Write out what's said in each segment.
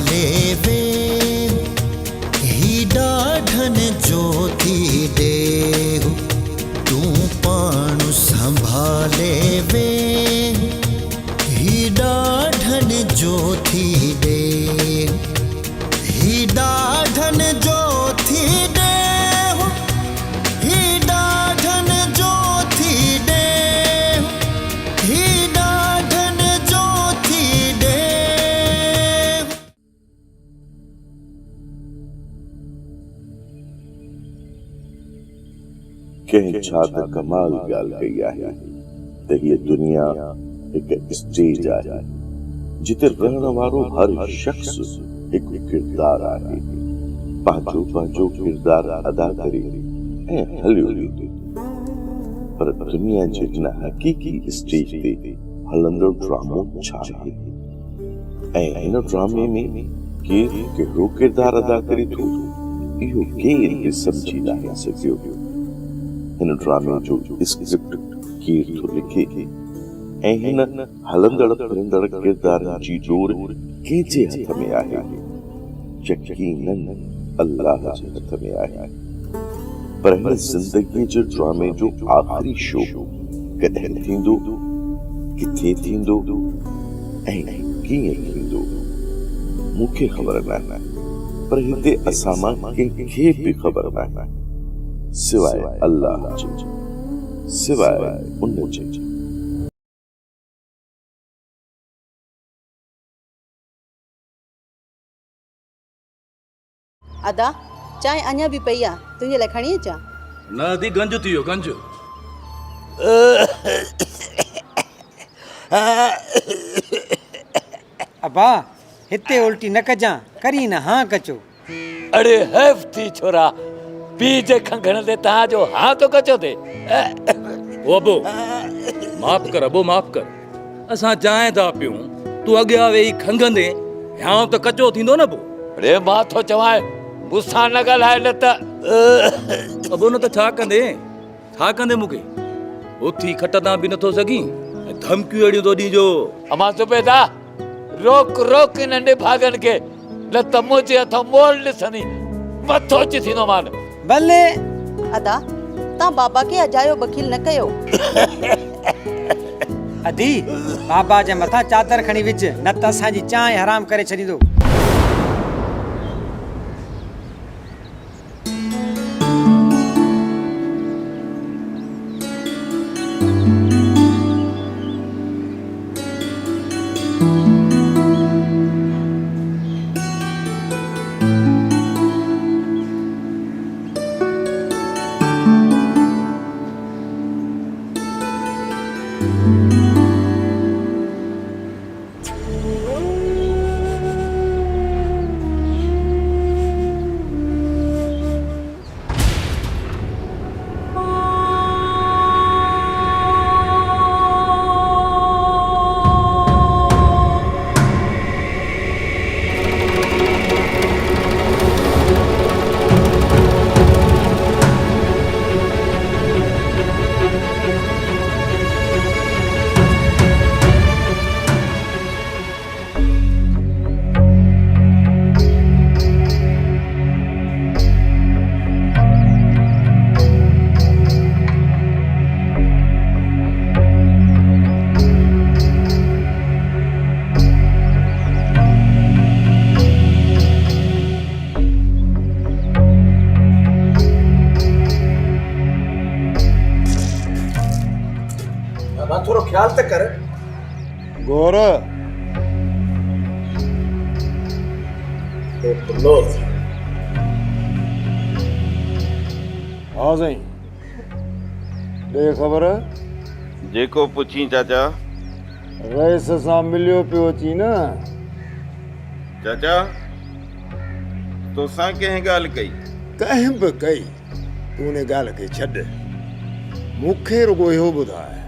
संभाले वे ही डाढ़न ज्योति दे तू पाणु संभाले वे ही डाढ़न ज्योति दे ही डाढ़न ज्योति दे ही डाढ़न ज्योति दे ही डाढ़न ज्योति दे। कंहिं छा त कमाल ॻाल्हि कई आहे त हीअ दुनिया हिकु स्टेज आहे जिते रहण वारो हर शख्स हिकु किरदारु आहे। पंहिंजो पंहिंजो किरदारु अदा करे ऐं हलियो वेंदो। पर दुनिया जे हिन हक़ीक़ी स्टेज ते हलंदड़ ड्रामो छा आहे ऐं हिन ड्रामे में केरु कहिड़ो किरदारु अदा करे थो इहो केरु बि सम्झी नाहे सघियो। हिन ड्रामे जो स्क्रिप्ट केरु थो लिखे ऐं हिन हलंदड़ फिरंदड़ किरदारनि जी डोर कंहिंजे हथ में आहे? यकीनन अल्लाह जे हथ में आहे। पर हिन ज़िंदगीअ जे ड्रामे जो आख़िरी शो कॾहिं थींदो, किथे थींदो ऐं कीअं थींदो मूंखे ख़बर नाहे। पर हिते असां मां कंहिंखे बि ख़बर नाहे सिवाय अल्लाह जे, सिवाय उन जे। अदा चांहि अञा बि पई आहे, तुंहिंजे लाइ खणी अचां? न दी गंज थी वियो गंज। अबा हिते उल्टी न कजां, करी न हाँ कचो। अरे हैफ थी छोरा, पी जे खंघण ते तव्हांजो हाँ तो कचो थे। ओ अबो माफ़ कर, अबो माफ़ कर। असां चांहि था पियूं, तू अॻियां वेही खंघंदे हाँ त कचो थींदो न। पोइ अरे मां थो चवां मूंसां न ॻाल्हाए न त। अबो न त छा कंदे मूंखे उथी खटंदा बि नथो सघीं ऐं धमकियूं अहिड़ियूं थो ॾीजो। अमा सुबेदा रोक रोक नंढे भागन के न त मुंहिंजे हथों मोल ॾिसंदी मथो अची थींदो मान। भले अदा तव्हां बाबा खे अजायो वकील न कयो। अदी बाबा जे मथां चादर खणी विझ, न त असांजी चांहि हराम करे छॾींदो। थोड़ा ख्याल तक कर गौर हाँ साईं दे खबर जेको पुछी चाचा। रईस सां मिलियो पियो अची न? चाचा तोसां कंहिं ॻाल्हि कई? कंहिं बि कई, तूं उन ॻाल्हि खे छॾ। मूंखे रुगो इहो ॿुधाए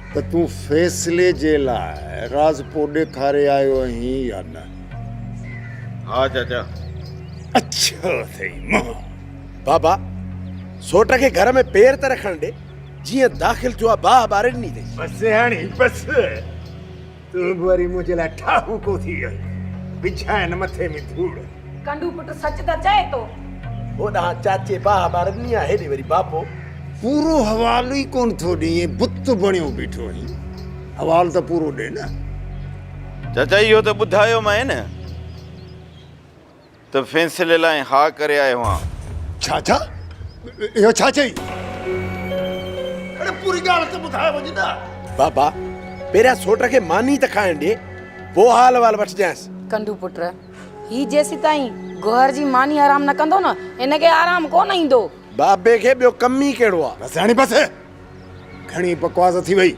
त तूं फ़ैसिले जे लाइ राज़पो ॾेखारे आयो आहीं या न? हा चाचा। अच्छा अथई मां बाबा सोट खे घर में पेर त रखण ॾे, जीअं दाख़िल थियो आहे बाह ॿारे ॾिनी अथई। बस हाणे बस, तूं वरी मुंहिंजे लाइ ठाहू को थी वई। बिछाए न मथे में धूड़ कंडू पुट सच त चए तो होॾां चाचे भाउ ॿारनि आहे हेॾे वरी बापो पूरो हवालो ही कोन थो ॾिए बुत बणियो बीठो ही हवाल त पूरो ॾे न चाचा इहो त ॿुधायो मां न त फ़ैसिले लाइ हा करे आयो आहियां। छा इहो छा चई अरे पूरी ॻाल्हि त ॿुधाए वञ न बाबा पहिरियां सोट खे मानी त खाइण ॾे पोइ हाल वाल वठिजांइसि। कंडू पुट ही जेसी ताईं गोहर जी मानी आराम न कंदो न इनखे आराम कोन ईंदो। बाबे खे ॿियो कम ई कहिड़ो आहे। बसि हाणे बसि घणी बकवास थी वई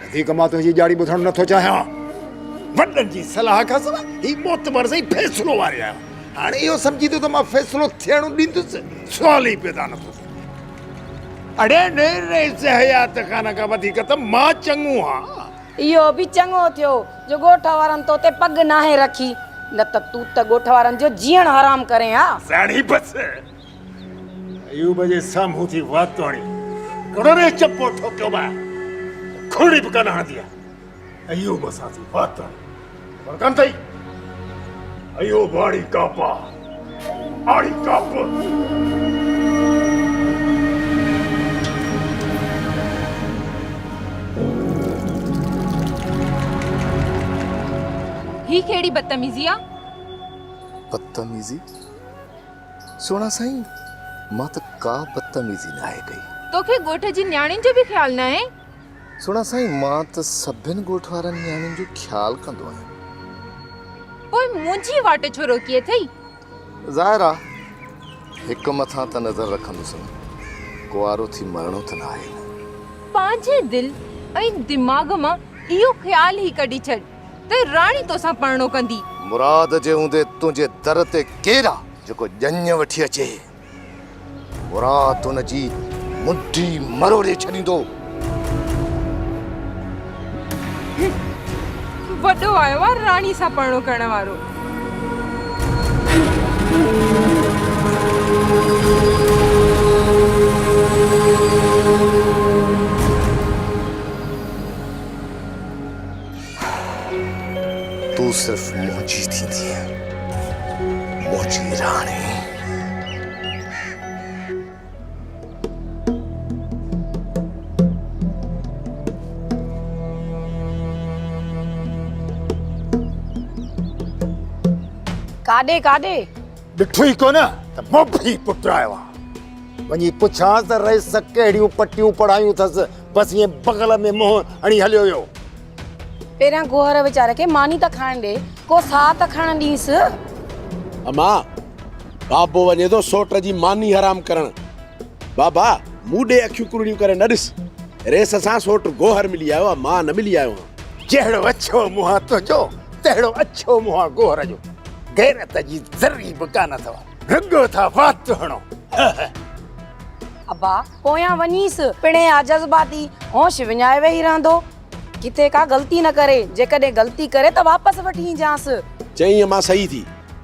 वधीक मां तुंहिंजी ॼाड़ी ॿुधणु नथो चाहियां। वॾनि जी सलाह खां सवाइ ही मोतबर सही फ़ैसिलो वारे आहियां। हाणे इहो सम्झी थो त मां फ़ैसिलो थियणु ॾींदुसि सुवाल ई पैदा नथो थिए। अड़े ने से हयात खान खां वधीक त मां चङो आहियां। इहो बि चङो थियो जो ॻोठ वारनि तो ते पग नाहे रखी न त तूं त ॻोठ वारनि जो जीअण हराम करे हा। साड़ी बसि अयूब जे साम्हूं थी वातोणी करोड़े चप्पो ठोकियो बा खोड़ी बि कान हणंदी आहे। अयूब सां थी वातोणी पर कान अथई अयूब आड़ी कापा आड़ी काप ही केड़ी बदतमीजी आ। बदतमीजी सोना साईं मां त का बदतमीजी न आहे कई तोखे ॻोठ जी न्याणियुनि जो बि ख्याल न आहे। सोना साईं मां त सभिनि ॻोठ वारनि न्याणियुनि जो ख्याल कंदो आहियां। पोइ मुंहिंजी वाट छो रोकीअ थई। ज़ाहिर आहे हिकु मथां त नज़र रखंदुसि कुआरो थी मरणो त न आहे। पंहिंजे दिल ऐं दिमाग़ मां इहो ख्याल ई कढी छॾ त राणी तोसां पढ़णो कंदी। मुराद जे हूंदे तुंहिंजे दर ते केरु आहे जेको ॼञ वठी अचे मुराद हुन जी मुंडी मरोड़े छॾींदो। वॾो आयो आहे राणी सां पढ़णो करण वारो। तू सिर्फ मुंहिंजी थींदी मुंहिंजी राणी। काॾे काॾे ॾिठो ई कोन त मोफी पुट आयो आहे। वञी पुछांसि त रहिस कहिड़ियूं पटियूं पढ़ायूं अथसि बसि ईअं बगल में मुंहुं हणी हलियो हुयो। पहिरियां गोहर वीचारे खे मानी त खाइण ॾे को साह त खणण ॾींसि। अमा बाबो वञे थो सोट जी मानी हराम करण। बाबा मूं ॾे अखियूं कुरड़ियूं करे न ॾिस रेस सां सोट गोहर मिली आयो आहे मां न मिली आयो आहियां। जहिड़ो अच्छो मुंहुं आहे तुंहिंजो तहिड़ो अच्छो मुंहुं आहे गोहर जो। गैरत जी ज़री बि कान अथव रुॻो था वात हणो। अबा पोयां वञीसि पिणे आ जज़्बाती होश विञाए वेही रहंदो किथे का ग़लती न करे जेकॾहिं ग़लती करे त वापसि वठी ईंजांसि। चई मां सही थी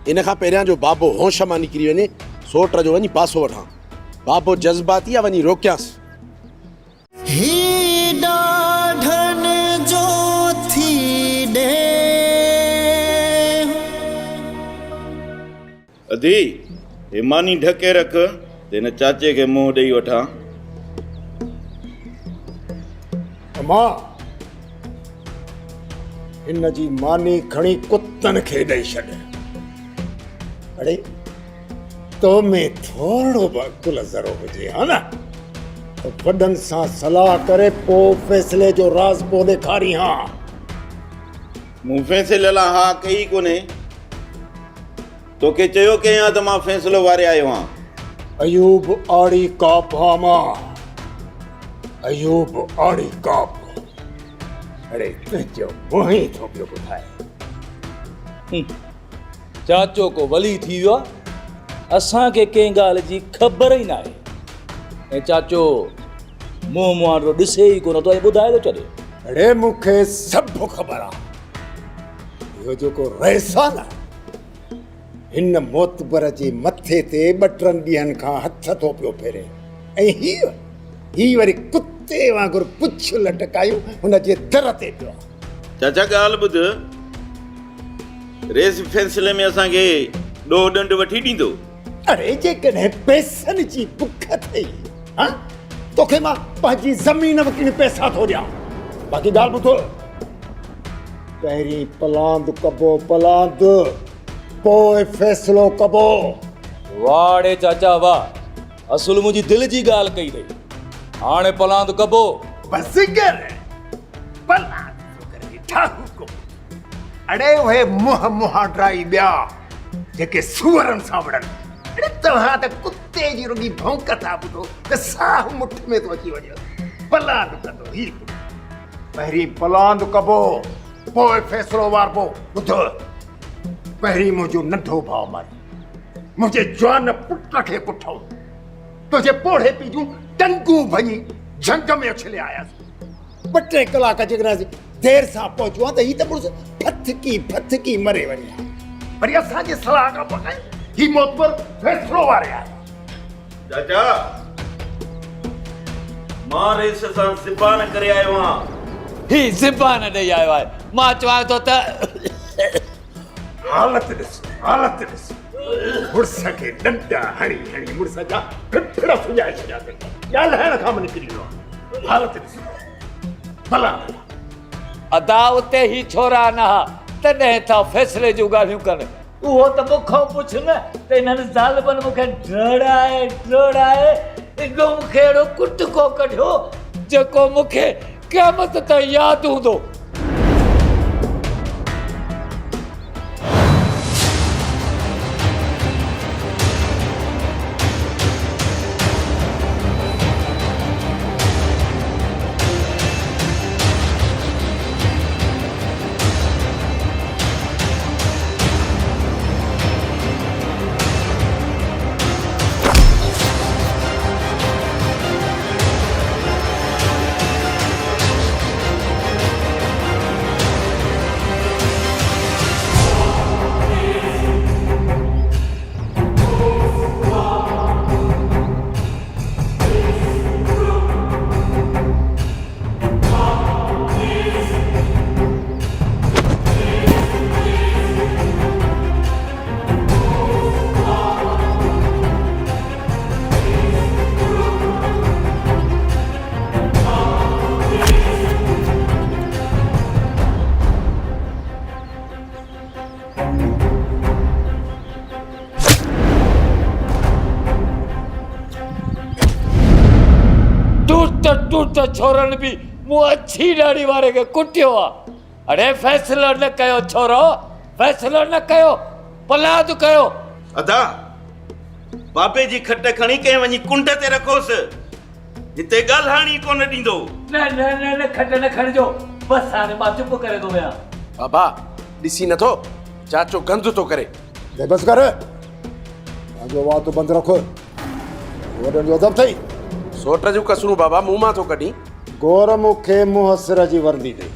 इन खां पहिरियां जो बाबो होश मां निकिरी वञे सोट जो वञी पासो वठां। बाबो जज़्बाती आहे वञी रोकियांसि। ही ॾाढन जो थी ॾे अधी हे मानी ढके रख हिन चाचे खे मुंहुं ॾेई वठां। मां हिन जी मानी खणी कुतनि खे ॾेई छॾ। अड़े तो में थोरो बि अकुल ज़रो हुजे हा न त वॾनि सां सलाह करे पोइ फ़ैसिले जो राज़ पोइ ॾेखारी हा। मूं फ़ैसिले लाइ हा कई कोन्हे तोखे चयो कयां त मां फ़ैसिलो वारे आयो आहियां। अयूब आड़ी काप हा मां अयूब आड़ी काप। अरे तुंहिंजो मुंहुं ई थो पियो ॿुधाए। चाचो को वली थी वियो आहे असांखे कंहिं ॻाल्हि जी ख़बर ई न आहे ऐं चाचो मुंहुं मुहारो ॾिसे ई कोन थो ऐं ॿुधाए थो छॾे। अड़े मूंखे सभु ख़बर आहे। इहो जेको रहिस आहे न हिन मोतबर जे मथे ते 2-3 ॾींहंनि खां हथ थो पियो फेरे ऐं ही वरी कुते वांगुरु पुछ लटकायूं हुन जे दर ते पियो। चाचा ॻाल्हि ॿुध रेस फ़ैसिले में असांखे ॾोह ॾंड वठी ॾींदो? अरे जेकॾहिं पैसनि जी बुख अथई हाँ तोखे मां पंहिंजी ज़मीन वकिणी पैसा थो ॾियां। बाक़ी ॻाल्हि ॿुधो, पहिरीं पलांद कबो पलांद, पोइ फ़ैसिलो कबो। वाह रे चाचा वाह, असुल मुंहिंजी दिलि जी ॻाल्हि कई अथई। हाणे पलांद कबो। बसि कर पलांद थो करे ठाहू को। अड़े उहे मुंहं ड्राई ॿिया जेके सूअरनि सां विढ़नि। अड़े तव्हां त कुते जी रुॻी भौंक था ॿुधो त साह मुठ में थो अची वञे। पलांद कंदो ही पहिरीं पलांद कबो पोइ फ़ैसिलो वारबो। ॿुधो, पहिरीं मुंहिंजो नंढो भाउ मारी, मुंहिंजे जवान पुट खे पुठो, तुंहिंजे पोड़े पीउ जूं टंगूं भञी झंग में उछले आयासीं। 2-3 कलाक जेकॾहिं देर सां पहुचूं हा त ही त मुड़ुसि फथकी मरे वञे हा। वरी असांजी सलाह खां पोइ ही मोतबर फ़ैसिलो वारे आहे। चाचा, मां रेस सां सिपान करे आयो आहियां। ही ज़िबान ॾेई आयो आहे। मां चवां थो त हालत ॾिस मुड़ुस खे डंडा हणी मुड़ुस जा फिफड़ सुञाए छॾिया अथई। ॻाल्हाइण खां बि निकिरी वियो आहे। हालत ॾिस भला अदा उते ही छोरा न हा, तॾहिं था फ़ैसिले जूं ॻाल्हियूं कनि। उहो त मूंखां पुछ न त इन्हनि ज़ालिमनि मूंखे ड्रोड़ाए एॾो मूंखे अहिड़ो कुटको कढियो जेको मूंखे क़यामत ताईं यादि हूंदो। टूट छोरनि बि मूं अछी ॾाढ़ी वारे खे कुटियो आहे। अड़े फ़ैसिलो न कयो छोरो, फ़ैसिलो न कयो, पलाद कयो। अदा, बाबे जी खट खणी कंहिं वञी कुंड ते रखोसि, हिते ॻाल्हाइण ई कोन ॾींदो। न खट न खणिजो, बसि हाणे मां चुप करे थो वियां। बाबा ॾिसी नथो चाचो गंद थो करे। बसि कर, पंहिंजो वात बंदि रखो। वॾनि जो अदब अथई। सोट जूं कसरूं बाबा मुंहुं मां थो कढी। गौर मूंखे मुंहुं सिर जी वर्दी ॾे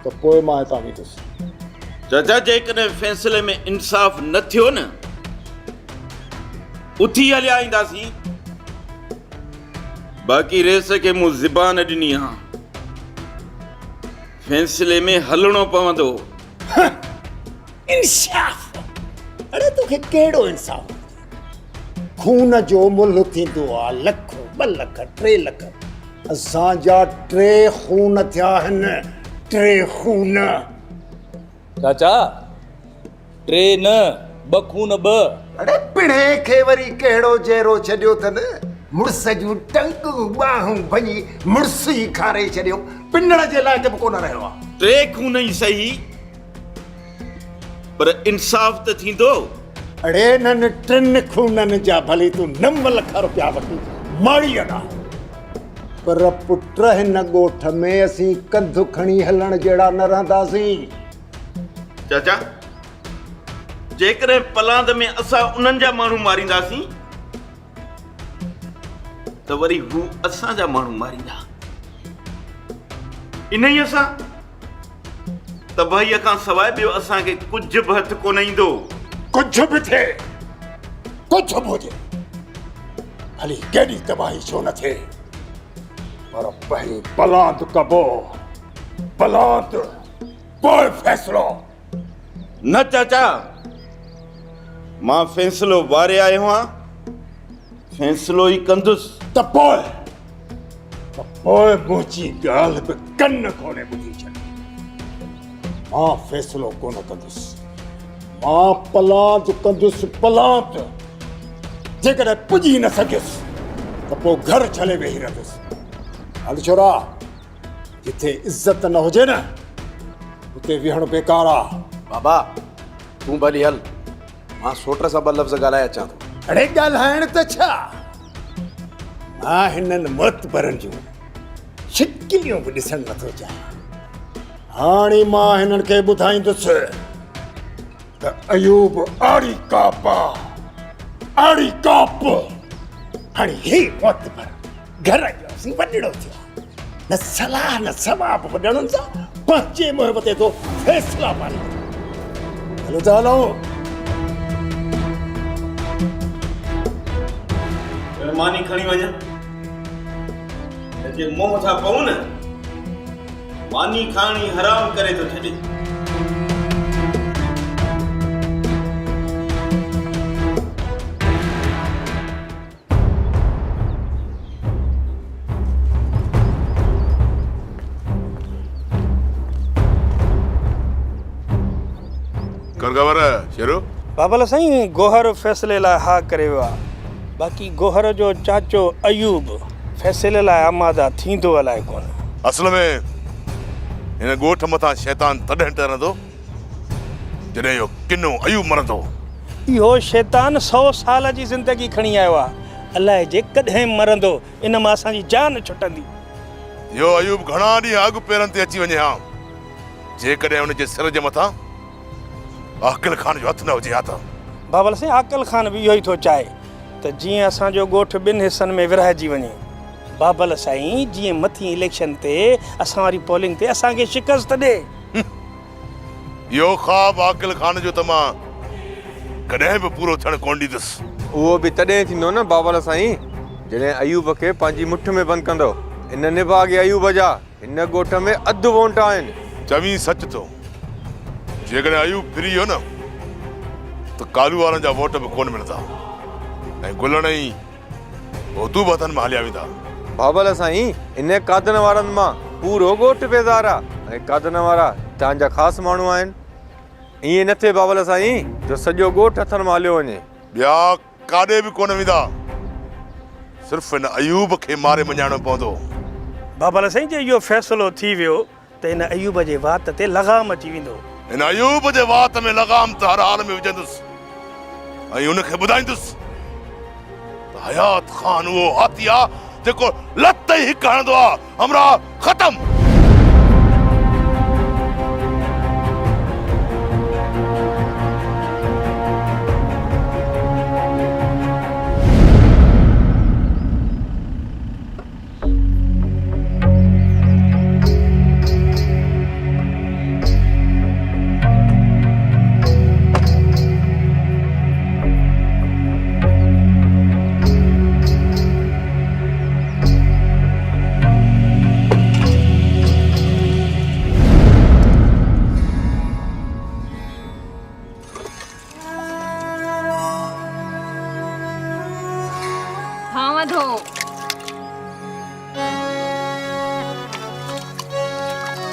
त पोइ मां हितां वेंदुसि। चाचा, जेकॾहिं फ़ैसिले में इंसाफ़ न थियो न, उथी हलिया ईंदासीं। बाक़ी रेस खे मूं ज़िबान ॾिनी आहे, फ़ैसिले में हलणो पवंदो। इंसाफ़? अड़े तोखे कहिड़ो इंसाफ़? खून जो मुल्ह थींदो आहे, 1 लख 2 लख 3 लख। असांजा 3 खून थिया आहिनि, 3 खून। चाचा 3 न 2 खून 2। अड़े पिणे खे वरी कहिड़ो जहिड़ो छॾियो अथनि? मुड़ुस जूं टंगूं ॿाहूं भञी मुड़ुस ई खारे छॾियो, पिनण जे लाइ बि कोन रहियो आहे। 3 खून ई सही, पर इंसाफ़ त थींदो। अड़े न 3 खूननि जा भली तूं 9 लख रुपया वठी माड़ी अॾा, पर पुट हिन ॻोठ में असीं कंधु खणी हलण जहिड़ा न रहंदासीं। चाचा, जेकॾहिं पलांद में असां उन्हनि जा माण्हू मारींदासीं त वरी हू असांजा माण्हू मारींदा। इन ई असां तबाहीअ खां सवाइ ॿियो असांखे कुझु बि हथु कोन ईंदो। कुझु बि थिए, कुझु बि हुजे, भली केॾी तबाही छो न थिए, पर पहिरीं पलांद कबो, पलांद पोइ फ़ैसिलो। न चाचा, मां फ़ैसिलो वारे आयो आहियां, फ़ैसिलो ई कंदुसि। त पोइ मुंहिंजी ॻाल्हि बि कन कोन्हे ॿुधी छॾ। मां फ़ैसिलो कोन कंदुसि, मां पलांत कंदुसि, पलांत। जेकॾहिं पुॼी न सघियुसि त पोइ घर छॾे वेही रहंदुसि। हल छोरा, जिथे इज़त न हुजे न उते विहणु बेकार आहे। बाबा तूं भली हल, मां सोट सां ॿ लफ़्ज़ ॻाल्हाए अचां थो। अड़े ॻाल्हाइण त छा, मां हिननि मुतबरनि जूं शिकिलियूं बि ॾिसणु नथो चाहियां। हाणे मां हिननि खे ॿुधाईंदुसि त अयूब आड़ी काप आहे, आड़ी काप। हाणे हे मुतबर घर जो सी वॾड़ो थियो, न सलाह न सवाब वॾणनि सां पंहिंजे मुंहं ते थो फ़ैसिला पाणी। हलो त हलूं। मानी खणी वञा, जे मुंहुं मथां पऊं न, मानी खाणी हराम करे थो छॾे। करगवर शेरो बाबल साईं गोहर फ़ैसिले लाइ हा करे वियो आहे, बाक़ी गोहर जो चाचो अयूब फ़ैसिले लाइ आमादा थींदो अलाए कोन। असल में हिन ॻोठ मथां शैतान तॾहिं टरंदो जॾहिं इहो किनो अयूब मरंदो। इहो शैतान 100 साल जी ज़िंदगी खणी आयो आहे, अलाए जे कॾहिं मरंदो, इन मां असांजी जान छुटंदी। इहो अयूब घणा ॾींहं अॻु पेरनि ते अची वञे हा, जेकॾहिं हुनजे सिर जे मथां आकिल खान जो हथु न हुजे हा त। बाबल साईं आकिल खान बि इहो ई थो चाहे त जीअं असांजो ॻोठ ॿिनि हिसनि में विरहाइजी वञे। बाबल साईं जीअं मथी इलेक्शन ते असां वारी पोलिंग ते असांखे शिकस्त ॾे। इहो ख़्वाब आकिल खान जो त मां कॾहिं बि पूरो थियणु कोन ॾींदुसि। उहो बि तॾहिं थींदो न बाबल साईं जॾहिं अयूब खे पंहिंजी मुठ में बंदि कंदो। इन निभागे अयूब जा हिन ॻोठ में अधु वोट आहिनि। चवीं सच थो, जेकॾहिं अयूब फिरी वियो न त कालू वारनि जा वोट बि कोन मिलंदा ऐं गुलण ई तू बतन में हलिया वेंदा। बाबल साईं इन कादन वारनि मां पूरो ॻोठ बेज़ार आहे ऐं कादन वारा तव्हांजा ख़ासि माण्हू आहिनि। ईअं न थिए बाबल साईं जो सॼो ॻोठ हथनि मां हलियो वञे। ॿिया काॾे बि कोन वेंदा, सिर्फ़ु हिन अयूब खे मारे मञाइणो पवंदो। बाबल साईं जे इहो फ़ैसिलो थी वियो त हिन अयूब जे वात ते लगाम अची वेंदो। हिन अयूब जे वात में लगाम त हर हाल में विझंदुसि ऐं हुनखे ॿुधाईंदुसि त हयात ख़ान उहो हाथी आहे जेको लत ई हिकु हणंदो आहे, हमरा ख़तम।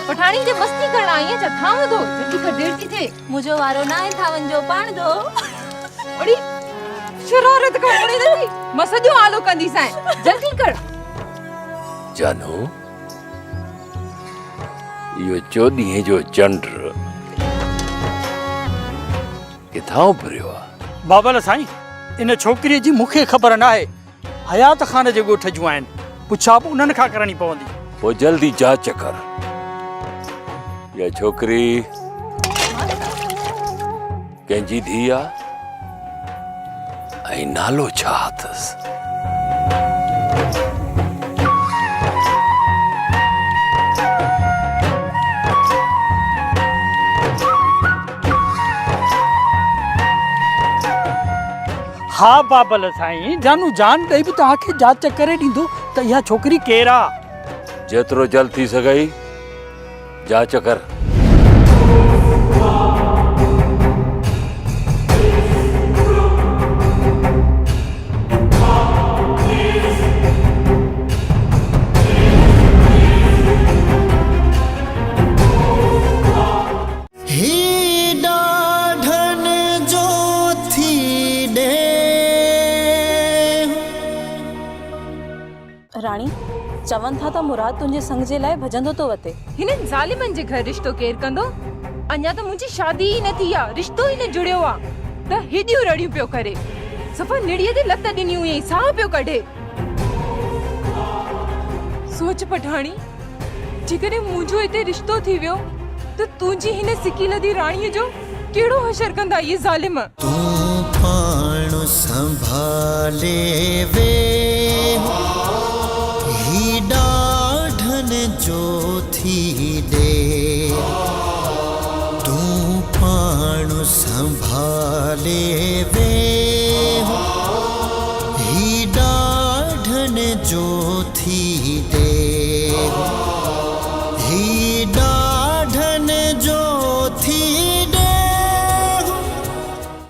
पठाणी जे मस्ती करण आई है जा थाम दो जल्दी कर देर थी थे मुझो वारो ना है थावन जो पाण दो बड़ी शरारत करणी नथी मसजो आलो कंदी साए जल्दी कर जानू यो 14 जो चंड किथां उभरियो आहे? बाबल साईं इन छोकिरी जी मूंखे ख़बर न आहे, हयात खान जे ॻोठ जूं आहिनि, पुछा बि उन्हनि खां करणी पवंदी। पोइ जल्दी जांच कर, या छोकिरी कंहिंजी धीउ आहे ऐं नालो छा अथसि? हा बाबल साईं, जानू जान ॾेई बि तव्हांखे जांच करे ॾींदो त इहा छोकिरी केरु आहे। जेतिरो जल्द थी सघई जांच कर। चवन था त मुराद तुंहिंजे संग जे लाइ भजंदो तो वते। हिन ज़ालिमन जे घर रिश्तो केर कंदो? अञा त मुंहिंजी शादी ही न थी आ, रिश्तो ही न जुड़ियो आ त हेॾियूं रड़ियूं पियो करे। सफ़ा निड़ीअ ते लत ॾिनी हुई, साह पियो कढे। सोच पठाणी, जेकॾहिं मुंहिंजो हिते रिश्तो थी वियो त तुंहिंजी हिन सिकी लधी राणीअ जो कहिड़ो हशर कंदा ये ज़ालिम? तू पाण संभाले वे ही ॾाढन जो थी दे, तू पाण संभाले वे ही ॾाढन जो थी दे।